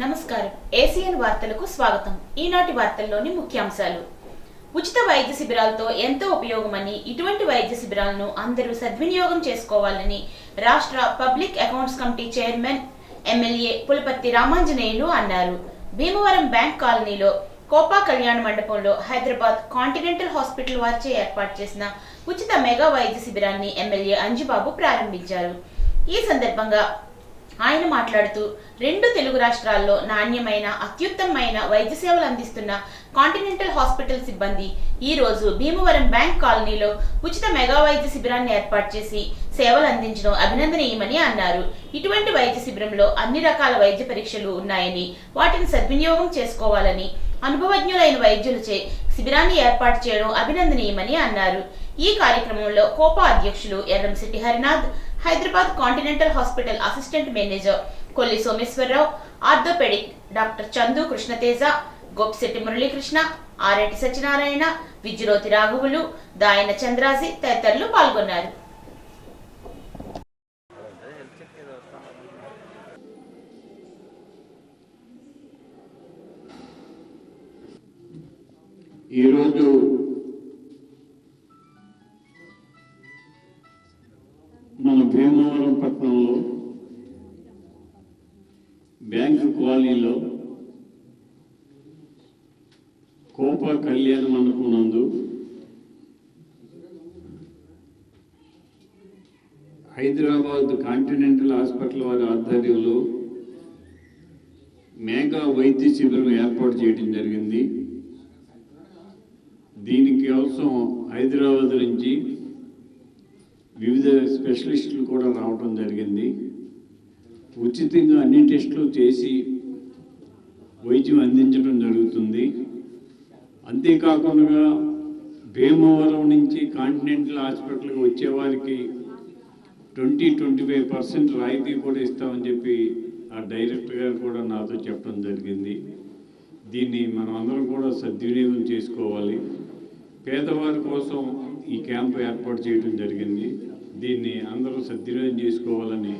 నమస్కారం. ఏసియన్ వార్తలకు స్వాగతం. ఈనాటి వార్తల్లోని ముఖ్యాంశాలు. ఉచిత వైద్య శిబిరాలతో ఎంతో ఉపయోగమని, ఇటువంటి వైద్య శిబిరాలను అందరూ సద్వినియోగం చేసుకోవాలని రాష్ట్ర public accounts committee chairman MLA Pulaparthi Ramanjaneyulu అన్నారు. భీమవరం బ్యాంక్ కాలనీలో కోపా కళ్యాణ మండపంలో హైదరాబాద్ కాంటినెంటల్ హాస్పిటల్ వారిచే ఏర్పాటు చేసిన ఉచిత మెగా వైద్య శిబిరాన్ని ఎమ్మెల్యే అంజిబాబు ప్రారంభించారు. ఈ సందర్భంగా ఆయన మాట్లాడుతూ, రెండు తెలుగు రాష్ట్రాల్లో నాణ్యమైన, అత్యుత్తమమైన వైద్య సేవలు అందిస్తున్న కాంటినెంటల్ హాస్పిటల్ సిబ్బంది ఈ రోజు భీమవరం బ్యాంక్ కాలనీలో ఉచిత మెగా వైద్య శిబిరాన్ని ఏర్పాటు చేసి సేవలు అందించడం అభినందనీయమని అన్నారు. ఇటువంటి వైద్య శిబిరంలో అన్ని రకాల వైద్య పరీక్షలు ఉన్నాయని, వాటిని సద్వినియోగం చేసుకోవాలని, అనుభవజ్ఞులైన వైద్యులచే శిబిరాన్ని ఏర్పాటు చేయడం అభినందనీయమని అన్నారు. ఈ కార్యక్రమంలో కోపా అధ్యక్షులు Erramsetti Harinath, Hyderabad Continental hospital assistant manager Kolli Someswararao, orthopaedic doctor Chandu Krishnateja, Gopisetti Muralikrishna, Areddy Satyanarayana, Vijrothi రాఘవులు, దాయన చంద్రాజీ తదితరులు పాల్గొన్నారు. ఈరోజు మన భీమవరం పట్టణంలో బ్యాంకు కాలనీలో కోపా కళ్యాణ మండపం నందు హైదరాబాద్ కాంటినెంటల్ హాస్పిటల్ వారి ఆధ్వర్యంలో మెగా వైద్య శిబిరం ఏర్పాటు చేయడం జరిగింది. దీనికి కోసం హైదరాబాద్ నుంచి వివిధ స్పెషలిస్టులు కూడా రావడం జరిగింది. ఉచితంగా అన్ని టెస్టులు చేసి వైద్యం అందించడం జరుగుతుంది. అంతేకాకుండా భీమవరం నుంచి కాంటినెంటల్ హాస్పిటల్కి వచ్చేవారికి 20-25% రాయితీ కూడా ఇస్తామని చెప్పి ఆ డైరెక్టర్ గారు కూడా నాతో చెప్పడం జరిగింది. దీన్ని మనం అందరం కూడా సద్వినియోగం చేసుకోవాలి. పేదవారి కోసం ఈ క్యాంపు ఏర్పాటు చేయడం జరిగింది. దీన్ని అందరూ సద్వినియోగం చేసుకోవాలని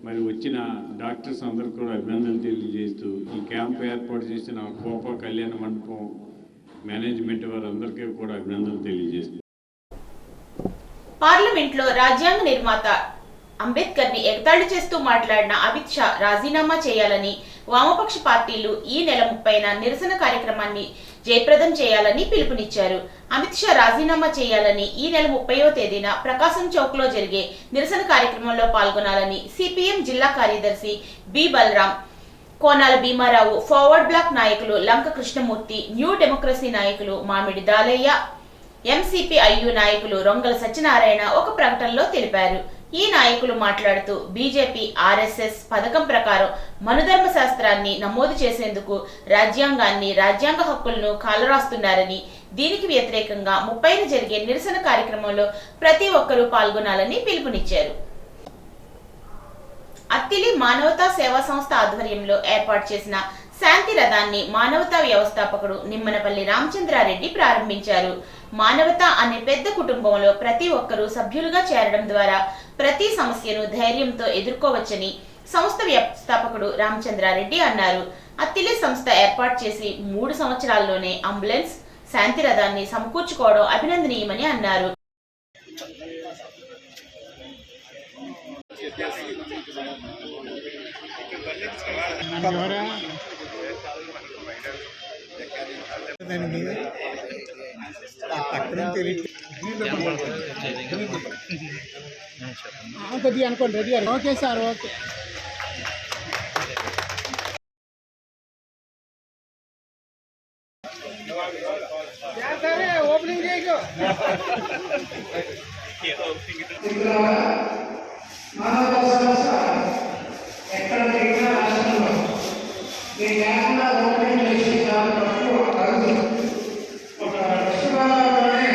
మరి వచ్చిన డాక్టర్స్ అందరూ కూడా అభినందనలు తెలియజేస్తూ ఈ క్యాంపు ఏర్పాటు చేసిన కోపా కళ్యాణ మండపం మేనేజ్మెంట్ వారందరికీ కూడా అభినందనలు తెలియజేస్తుంది. పార్లమెంట్లో రాజ్యాంగ నిర్మాత అంబేద్కర్ ని ఎగతాళి చేస్తూ మాట్లాడిన అమిత్ షా రాజీనామా చేయాలని వామపక్ష పార్టీలు ఈ నెల 30న నిరసన కార్యక్రమాన్ని జయప్రదం చేయాలని పిలుపునిచ్చారు. అమిత్ షా రాజీనామా చేయాలని ఈ నెల 30వ తేదీన ప్రకాశం చౌక్ లో జరిగే నిరసన కార్యక్రమంలో పాల్గొనాలని సిపిఎం జిల్లా కార్యదర్శి బి బలరాం, కోనాల భీమారావు, ఫార్వర్డ్ బ్లాక్ నాయకులు లంక కృష్ణమూర్తి, న్యూ డెమోక్రసీ నాయకులు మామిడి దాలయ్య, ఎంసిపిఐయు నాయకులు రొంగల సత్యనారాయణ ఒక ప్రకటనలో తెలిపారు. ఈ నాయకులు మాట్లాడుతూ, బీజేపీ ఆర్ఎస్ఎస్ పథకం ప్రకారం మనుధర్మ శాస్త్రాన్ని నమోదు చేసేందుకు రాజ్యాంగాన్ని, రాజ్యాంగ హక్కులను కాలరాస్తున్నారని, దీనికి వ్యతిరేకంగా 30న జరిగే నిరసన కార్యక్రమంలో ప్రతి ఒక్కరూ పాల్గొనాలని పిలుపునిచ్చారు. అత్తిలి మానవతా సేవా సంస్థ ఆధ్వర్యంలో ఏర్పాటు చేసిన శాంతి రథాన్ని మానవతా వ్యవస్థాపకుడు నిమ్మనపల్లి రామచంద్రారెడ్డి ప్రారంభించారు. మానవత అనే పెద్ద కుటుంబంలో ప్రతి ఒక్కరూ సభ్యులుగా చేరడం ద్వారా ప్రతి సమస్యను ధైర్యంతో ఎదుర్కోవచ్చని సంస్థ వ్యవస్థాపకుడు రామచంద్రారెడ్డి అన్నారు. అత్తిలి సంస్థ ఏర్పాటు చేసి 3 సంవత్సరాల్లోనే అంబులెన్స్, శాంతి రథాన్ని సమకూర్చుకోవడం అభినందనీయమని అన్నారు. కొద్దిగా అనుకోండి, ready. Okay sir, okay. Opening చేయకు. ఎక్కడ జరిగినా రాష్ట్రంలో ఈ లేకుండా ఓపెనింగ్ చేసి చాలా తక్కువ కాదు. ఒక విశ్వనాథంలోనే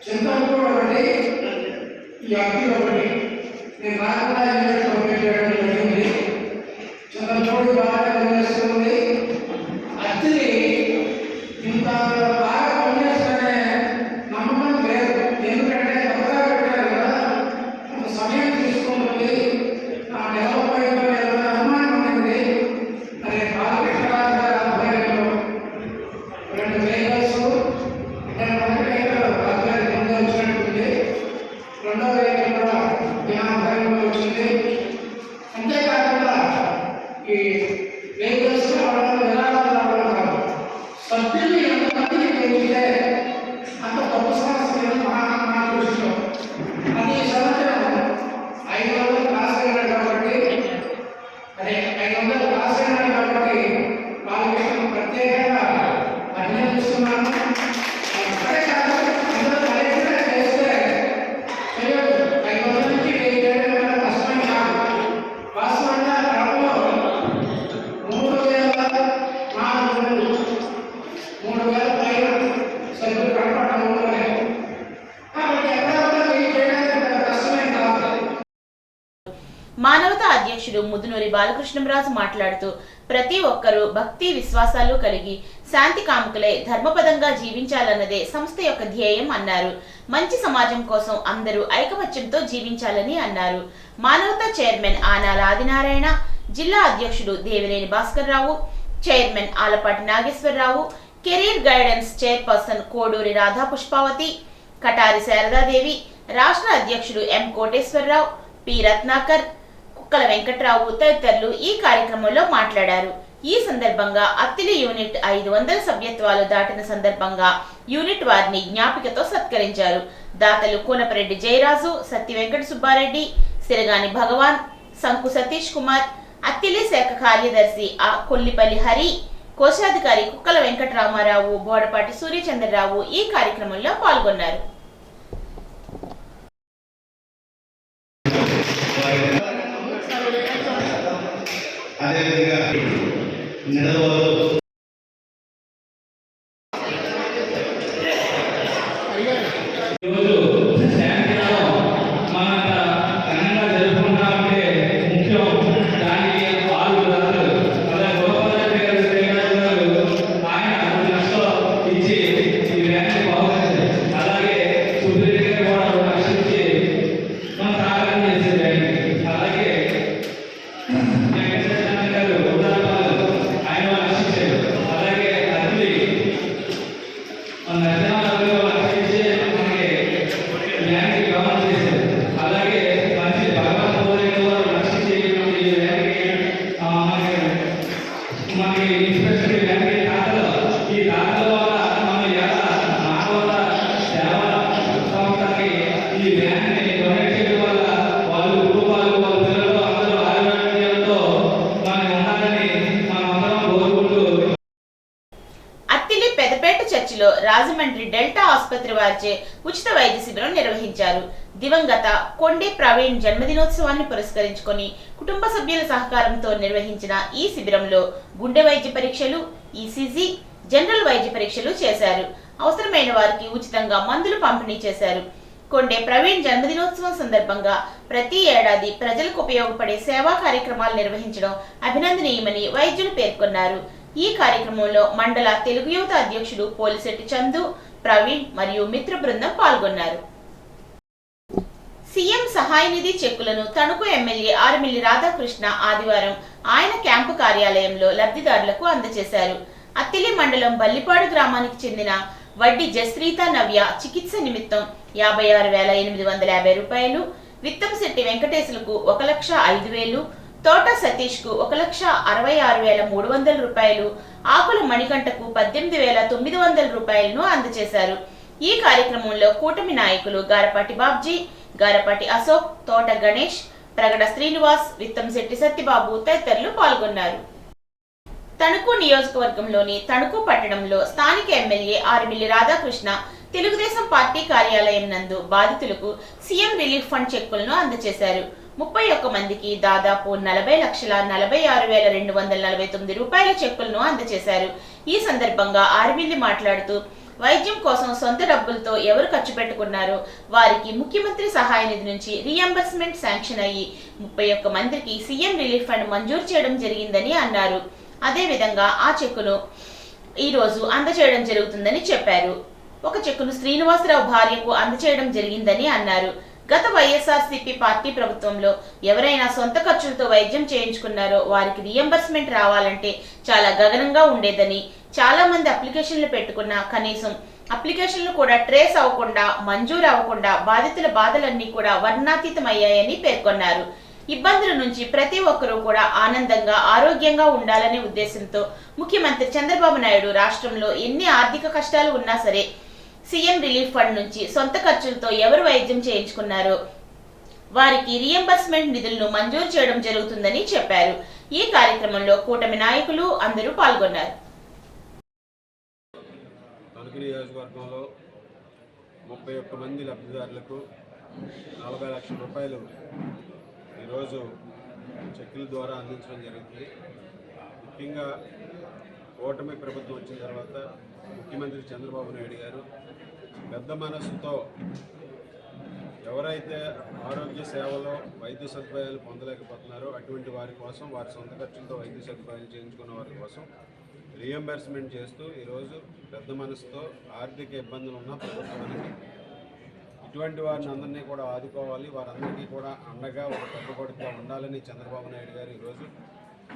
చింతపూర్ ఒకటి, ఈ అత్తి ఒకటి నేను రాకుండా యూనిట్ ఓపెన్ చేయడం జరిగింది. చింతపూర్ బాగా పనిచేస్తుంది. అత్తిని ఇంత బాగా పనిచేస్తానే నమ్మకం లేదు. ఎందుకంటే కొత్తగా పెట్టారు కదా, కొంత సమయం తీసుకుంటుంది. ఆ డెవలప్ అయిపోయిన అనుమానం ఉంది. మరి ఈ వెహికల్స్ రావడం విరాళాలు రావడం కాదు. సభ్యులు ఎంతమందికి పెరిగితే అంత గొప్ప సమస్య మా దృష్టిలో. అది సంవత్సరం 500 పాస్ అయినాడు కాబట్టి, అదే 500 పాస్ అయినాడు కాబట్టి వాళ్ళకి ప్రత్యేకంగా అభినందిస్తున్నాను. అక్కడే కాదు, ఇందులో కలెక్టర్గా చేస్తే 500 నుంచి 1000 చేయడం కష్టం కాదు. వాస్తవంగా గ్రామంలో 3,400 పైన సరుకులు కనపడడం ఉండలేదు. కాబట్టి ఎక్కడ కూడా 1000 చేయడానికి కష్టమే కాదు. మానవతా అధ్యక్షుడు ముదునూరి బాలకృష్ణంరాజు మాట్లాడుతూ ప్రతి ఒక్కరూ భక్తి విశ్వాసాలు కలిగి శాంతి కాముకులై ధర్మపదంగా జీవించాలన్నదే సంస్థ యొక్క ధ్యేయం అన్నారు. మంచి సమాజం కోసం అందరూ ఐకమత్యంతో జీవించాలని అన్నారు. మానవతా చైర్మన్ ఆనాల ఆదినారాయణ, జిల్లా అధ్యక్షుడు Devineni Bhaskar Rao, chairman Alapati Nageswararao, career guidance chairperson Koduri Radha Pushpavathi, Katari Saradadevi, రాష్ట్ర అధ్యక్షుడు ఎం కోటేశ్వరరావు, పి రత్నాకర్, కుక్కల వెంకట్రావు తదితరులు ఈ కార్యక్రమంలో మాట్లాడారు. ఈ సందర్భంగా అత్తిలి యూనిట్ 500 సభ్యత్వాలు దాటిన సందర్భంగా యూనిట్ వారిని జ్ఞాపికతో సత్కరించారు. దాతలు కూనపరెడ్డి జయరాజు, సత్తి వెంకట సుబ్బారెడ్డి, సిరగాని భగవాన్, సంకు సతీష్ కుమార్, అత్తిలి శాఖ కార్యదర్శి కొల్లిపల్లి హరి, కోశాధికారి కుక్కల వెంకటరామారావు, బోడపాటి సూర్యచంద్రరావు ఈ కార్యక్రమంలో పాల్గొన్నారు. చర్చిలో రాజమండ్రి డెల్టా ఆసుపత్రి వారిచే ఉచిత వైద్య శిబిరం నిర్వహించారు. దివంగత కొండే ప్రవీణ్ జన్మదినోత్సవాన్ని పురస్కరించుకొని కుటుంబ సభ్యుల సహకారంతో నిర్వహించిన ఈ శిబిరంలో గుండె వైద్య పరీక్షలు, ఈసీజీ, జనరల్ వైద్య పరీక్షలు చేశారు. అవసరమైన వారికి ఉచితంగా మందులు పంపిణీ చేశారు. కొండే ప్రవీణ్ జన్మదినోత్సవం సందర్భంగా ప్రతి ఏడాది ప్రజలకు ఉపయోగపడే సేవా కార్యక్రమాలు నిర్వహించడం అభినందనీయమని వైద్యులు పేర్కొన్నారు. ఈ కార్యక్రమంలో మండల తెలుగు యువత అధ్యక్షుడు పోలిశెట్టి చందు, ప్రవీణ్ మరియు మిత్ర బృందం పాల్గొన్నారు. సీఎం సహాయ నిధి చెక్కులను తణుకు ఎమ్మెల్యే ఆర్మిల్లి రాధాకృష్ణ ఆదివారం ఆయన క్యాంపు కార్యాలయంలో లబ్ధిదారులకు అందజేశారు. అత్తిలి మండలం బల్లిపాడు గ్రామానికి చెందిన వడ్డీ జస్రీత నవ్య చికిత్స నిమిత్తం 56,850 రూపాయలు, విత్తంశెట్టి వెంకటేశులకు 1,05,000, తోట సతీష్ కు 1,66,300 రూపాయలు, ఆకుల మణికంఠకు 18,900 రూపాయలను అందజేశారు. ఈ కార్యక్రమంలో కూటమి నాయకులు గారపాటి బాబ్జీ, గారపాటి అశోక్, తోట గణేష్, ప్రగడ శ్రీనివాస్, విత్తంశెట్టి సత్యబాబు తదితరులు పాల్గొన్నారు. తణుకు నియోజకవర్గంలోని తణుకు పట్టణంలో స్థానిక ఎమ్మెల్యే ఆర్మిల్లి రాధాకృష్ణ తెలుగుదేశం పార్టీ కార్యాలయం నందు బాధితులకు సీఎం రిలీఫ్ ఫండ్ చెక్కులను అందజేశారు. 31 మందికి దాదాపు 40,46,249 రూపాయల చెక్కులను అందజేశారు. ఈ సందర్భంగా ఆర్మిల్లి మాట్లాడుతూ వైద్యం కోసం సొంత డబ్బులతో ఎవరు ఖర్చు పెట్టుకున్నారో వారికి ముఖ్యమంత్రి సహాయ నిధి నుంచి రీఎంబర్స్మెంట్ శాంక్షన్ అయ్యి 31 మందికి సీఎం రిలీఫ్ ఫండ్ మంజూరు చేయడం జరిగిందని అన్నారు. అదేవిధంగా ఆ చెక్కును ఈ రోజు అందజేయడం జరుగుతుందని చెప్పారు. ఒక చెక్కును శ్రీనివాసరావు భార్యకు అందజేయడం జరిగిందని అన్నారు. గత వైఎస్ఆర్సీపీ పార్టీ ప్రభుత్వంలో ఎవరైనా సొంత ఖర్చులతో వైద్యం చేయించుకున్నారో వారికి రీఎంబర్స్మెంట్ రావాలంటే చాలా గగనంగా ఉండేదని, చాలా మంది అప్లికేషన్లు పెట్టుకున్నా కనీసం అప్లికేషన్లు కూడా ట్రేస్ అవ్వకుండా, మంజూరు అవ్వకుండా బాధితుల బాధలన్నీ కూడా వర్ణాతీతమయ్యాయని పేర్కొన్నారు. ఇబ్బందుల నుంచి ప్రతి ఒక్కరూ కూడా ఆనందంగా ఆరోగ్యంగా ఉండాలనే ఉద్దేశంతో ముఖ్యమంత్రి చంద్రబాబు నాయుడు రాష్ట్రంలో ఎన్ని ఆర్థిక కష్టాలు ఉన్నా సరే సీఎం రిలీఫ్ ఫండ్ నుంచి సొంత ఖర్చులతో ఎవరు వైద్యం చేయించుకున్నారో వారికి రియంబర్స్మెంట్ నిధులను మంజూరు చేయడం జరుగుతుందని చెప్పారు. ఈ కార్యక్రమంలో కూటమి నాయకులు అందరూ పాల్గొన్నారు. తణుకు నియోజకవర్గంలో 31 మంది లబ్ధిదారులకు 40 లక్షల రూపాయలు ఈరోజు చెక్కుల ద్వారా అందించడం జరుగుతుంది. ముఖ్యంగా కూటమి ప్రభుత్వం వచ్చిన తర్వాత ముఖ్యమంత్రి చంద్రబాబు నాయుడు గారు పెద్ద మనస్సుతో ఎవరైతే ఆరోగ్య సేవలో వైద్య సదుపాయాలు పొందలేకపోతున్నారో అటువంటి వారి కోసం, వారి సొంత ఖర్చులతో వైద్య సదుపాయాలు చేయించుకున్న వారి కోసం రియంబర్స్మెంట్ చేస్తూ ఈరోజు పెద్ద మనసుతో ఆర్థిక ఇబ్బందులు ఉన్న ప్రభుత్వానికి ఇటువంటి వారిని అందరినీ కూడా ఆదుకోవాలి, వారందరికీ కూడా అండగా ఒక కట్టుబడిగా ఉండాలని చంద్రబాబు నాయుడు గారు ఈరోజు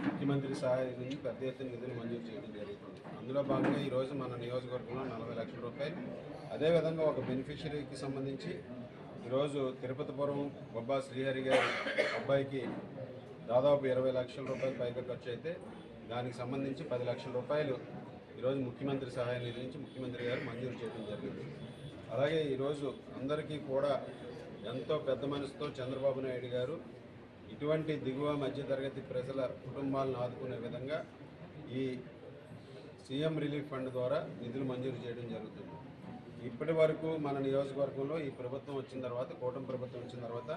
ముఖ్యమంత్రి సహాయం నుంచి పెద్ద ఎత్తున నిధులు మంజూరు చేయడం జరుగుతుంది. అందులో భాగంగా ఈరోజు మన నియోజకవర్గంలో 40 లక్షల రూపాయలు, అదేవిధంగా ఒక బెనిఫిషరీకి సంబంధించి ఈరోజు తిరుపతిపురం బొబ్బా శ్రీహరి గారి అబ్బాయికి దాదాపు 20 లక్షల రూపాయలు పైగా ఖర్చు అయితే దానికి సంబంధించి 10 లక్షల రూపాయలు ఈరోజు ముఖ్యమంత్రి సహాయ నిధి నుంచి ముఖ్యమంత్రి గారు మంజూరు చేయడం జరిగింది. అలాగే ఈరోజు అందరికీ కూడా ఎంతో పెద్ద మనసుతో చంద్రబాబు నాయుడు గారు ఇటువంటి దిగువ మధ్యతరగతి ప్రజల కుటుంబాలను ఆదుకునే విధంగా ఈ సీఎం రిలీఫ్ ఫండ్ ద్వారా నిధులు మంజూరు చేయడం జరుగుతుంది. ఇప్పటి వరకు మన నియోజకవర్గంలో ఈ ప్రభుత్వం వచ్చిన తర్వాత, కూటమి ప్రభుత్వం వచ్చిన తర్వాత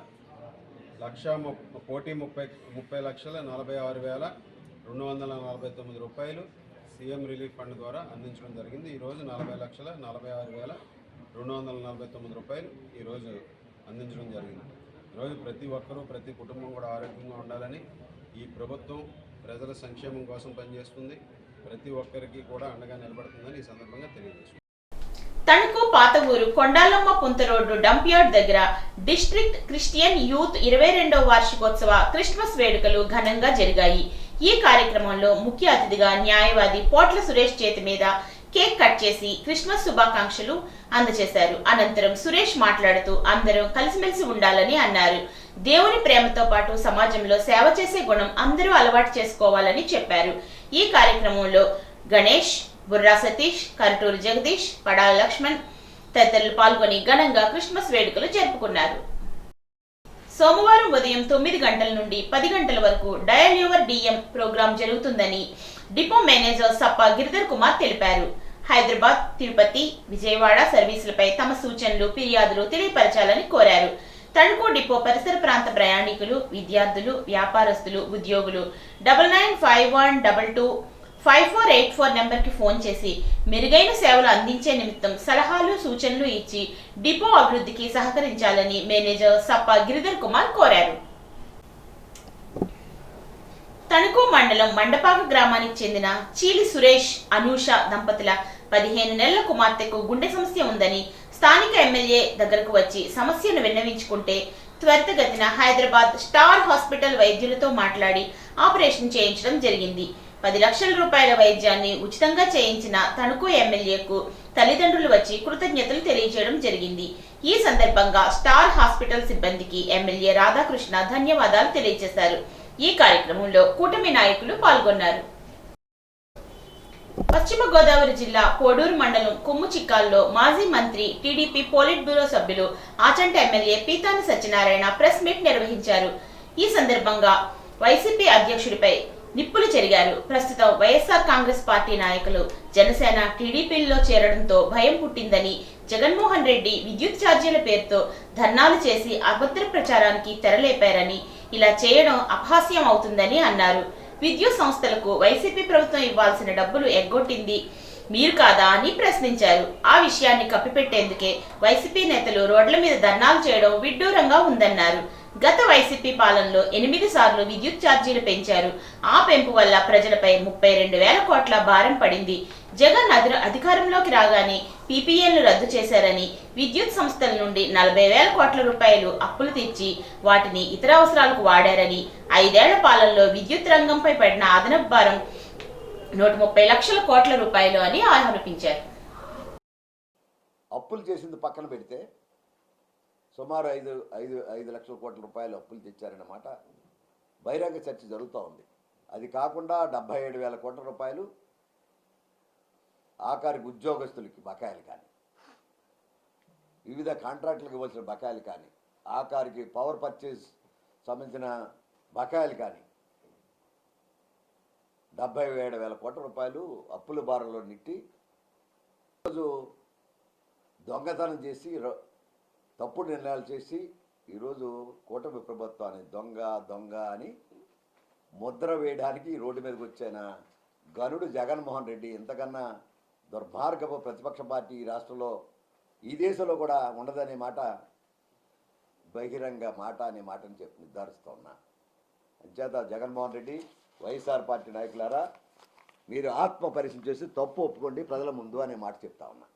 1,30,46,249 రూపాయలు సీఎం రిలీఫ్ ఫండ్ ద్వారా అందించడం జరిగింది. ఈరోజు 40,46,249 రూపాయలు ఈరోజు అందించడం జరిగింది. ఈరోజు ప్రతి ఒక్కరూ, ప్రతి కుటుంబం కూడా ఆరోగ్యంగా ఉండాలని ఈ ప్రభుత్వం ప్రజల సంక్షేమం కోసం పనిచేస్తుంది, ప్రతి ఒక్కరికి కూడా అండగా నిలబడుతుందని ఈ సందర్భంగా తెలియజేస్తుంది. తణుకు పాత ఊరు కొండాలమ్మ పుంత రోడ్డు డంప్ యార్డ్ దగ్గర డిస్ట్రిక్ట్ క్రిస్టియన్ యూత్ 22వ వార్షికోత్సవ క్రిస్మస్ వేడుకలు ఘనంగా జరిగాయి. ఈ కార్యక్రమంలో ముఖ్య అతిథిగా న్యాయవాది పోట్ల సురేష్ చేతి మీద కేక్ కట్ చేసి క్రిస్మస్ శుభాకాంక్షలు అందజేశారు. అనంతరం సురేష్ మాట్లాడుతూ అందరూ కలిసిమెలిసి ఉండాలని అన్నారు. దేవుని ప్రేమతో పాటు సమాజంలో సేవ చేసే గుణం అందరూ అలవాటు చేసుకోవాలని చెప్పారు. ఈ కార్యక్రమంలో గణేష్, బుర్రా సతీష్, కరటూరు జగదీష్, పడాల లక్ష్మణ్ తదితరులు పాల్గొని ఘనంగా క్రిస్మస్ వేడుకలు జరుపుకున్నారు. సోమవారం ఉదయం 9 గంటల నుండి 10 గంటల వరకు డయల్ యువర్ డిఎం ప్రోగ్రాం జరుగుతుందని డిపో మేనేజర్ సప్పా గిరిధర్ కుమార్ తెలిపారు. హైదరాబాద్, తిరుపతి, విజయవాడ సర్వీసులపై తమ సూచనలు, ఫిర్యాదులు తెలియపరచాలని కోరారు. తణుకు డిపో పరిసర ప్రాంత ప్రయాణికులు, విద్యార్థులు, వ్యాపారస్తులు, ఉద్యోగులు 9951225484 నెంబర్కి ఫోన్ చేసి మెరుగైన సేవలు అందించే నిమిత్తం సలహాలు, సూచనలు ఇచ్చి డిపో అభివృద్ధికి సహకరించాలని మేనేజర్ సప్పా గిరిధర్ కుమార్ కోరారు. తణుకు మండలం మండపాక గ్రామానికి చెందిన చీలి సురేష్, అనూష దంపతుల 15 నెలల కుమార్తెకు గుండె సమస్య ఉందని స్థానిక ఎమ్మెల్యే దగ్గరకు వచ్చి సమస్యను విన్నవించుకుంటే త్వరితగతిన హైదరాబాద్ స్టార్ హాస్పిటల్ వైద్యులతో మాట్లాడి ఆపరేషన్ చేయించడం జరిగింది. 10 లక్షల రూపాయల వైద్యాన్ని ఉచితంగా చేయించిన తణుకు ఎమ్మెల్యేకు తల్లిదండ్రులు వచ్చి కృతజ్ఞతలు తెలియజేయడం జరిగింది. ఈ సందర్భంగా స్టార్ హాస్పిటల్ సిబ్బందికి ఎమ్మెల్యే రాధాకృష్ణ ధన్యవాదాలు తెలియజేశారు. ఈ కార్యక్రమంలో కూటమి నాయకులు పాల్గొన్నారు. పశ్చిమ గోదావరి జిల్లా కోడూరు మండలం కొమ్ముచిక్కాల్లో మాజీ మంత్రి, టీడీపీ పోలిట్ బ్యూరో సభ్యులు, Achanta MLA Peethani Satyanarayana press meet నిర్వహించారు. ఈ సందర్భంగా వైసీపీ అధ్యక్షుడిపై నిప్పులు చెరిగారు. ప్రస్తుతం వైఎస్ఆర్ కాంగ్రెస్ పార్టీ నాయకులు జనసేన, టీడీపీల్లో చేరడంతో భయం పుట్టిందని, జగన్మోహన్ రెడ్డి విద్యుత్ ఛార్జీల పేరుతో ధర్నాలు చేసి అభద్ర ప్రచారానికి తెరలేపారని, ఇలా చేయడం అపహాస్యం అవుతుందని అన్నారు. విద్యుత్ సంస్థలకు వైసీపీ ప్రభుత్వం ఇవ్వాల్సిన డబ్బులు ఎగ్గొట్టింది మీరు కాదా అని ప్రశ్నించారు. ఆ విషయాన్ని కప్పిపెట్టేందుకే వైసీపీ నేతలు రోడ్ల మీద ధర్నాలు చేయడం విడ్డూరంగా ఉందన్నారు. గత వైసీపీ పాలనలో 8 సార్లు విద్యుత్ ఛార్జీలు పెంచారు. ఆ పెంపు వల్ల ప్రజలపై 32,000 కోట్ల భారం పడింది. జగన్ అధికారంలోకి రాగానే పీపీఎన్లు రద్దు చేశారని, విద్యుత్ సంస్థల నుండి 40,000 కోట్ల రూపాయలు అప్పులు తెచ్చి వాటిని ఇతర అవసరాలకు వాడారని, 5 ఏళ్ల పాలనలో విద్యుత్ రంగంపై పడిన అదనపు భారం 130 లక్షల కోట్ల రూపాయలు అని ఆరోపించారు. అప్పులు చేసింది పక్కన పెడితే సుమారు 5 లక్షల కోట్ల రూపాయలు అప్పులు తెచ్చారన్నమాట బహిరంగ చర్చ జరుగుతూ ఉంది. అది కాకుండా 77,000 కోట్ల రూపాయలు ఆఖరికి ఉద్యోగస్తులకి బకాయిలు కానీ, వివిధ కాంట్రాక్టులకు ఇవ్వాల్సిన బకాయిలు కానీ, ఆఖరికి పవర్ పర్చేజ్ సంబంధించిన బకాయిలు కానీ 77,000 కోట్ల రూపాయలు అప్పుల బారంలో నెట్టి ఈరోజు దొంగతనం చేసి తప్పుడు నిర్ణయాలు చేసి ఈరోజు కూటమి ప్రభుత్వాన్ని దొంగ అని ముద్ర వేయడానికి రోడ్డు మీదకి వచ్చిన గనుడు జగన్మోహన్ రెడ్డి ఇంతకన్నా దుర్మార్గపు ప్రతిపక్ష పార్టీ ఈ రాష్ట్రంలో ఈ దేశంలో కూడా ఉండదనే మాట బహిరంగ మాట అనే మాటని చెప్పి నిర్ధారిస్తూ ఉన్నా. అంచేత జగన్మోహన్ రెడ్డి వైఎస్ఆర్ పార్టీ నాయకులారా, మీరు ఆత్మ పరిశీలన చేసి తప్పు ఒప్పుకోండి ప్రజల ముందు అనే మాట చెప్తా ఉన్నా.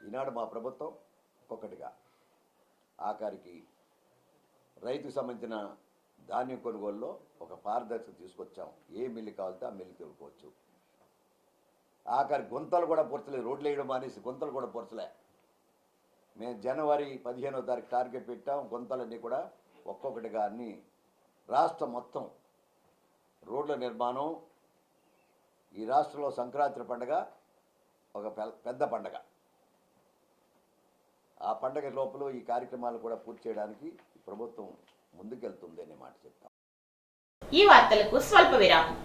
ఈనాడు మా ప్రభుత్వం ఒక్కొక్కటిగా ఆఖరికి రైతుకు సంబంధించిన ధాన్యం కొనుగోలులో ఒక పారదర్శకత తీసుకొచ్చాం. ఏ మిల్లు కావాలితే ఆ మిల్లు కొనుక్కోవచ్చు. ఆఖరి గుంతలు కూడా పొరచలేదు, రోడ్లు వేయడం మానేసి గుంతలు కూడా పొరచలే. మేము జనవరి 15వ తారీఖు టార్గెట్ పెట్టాం. గుంతలన్నీ కూడా ఒక్కొక్కటిగా అన్ని రాష్ట్రం మొత్తం రోడ్ల నిర్మాణం. ఈ రాష్ట్రంలో సంక్రాంతి పండుగ ఒక పెద్ద పండుగ. ఆ పండుగ లోపల ఈ కార్యక్రమాలు కూడా పూర్తి చేయడానికి ప్రభుత్వం ముందుకెళ్తుంది అనే మాట చెప్తాం. ఈ వార్తలకు స్వల్ప విరామం.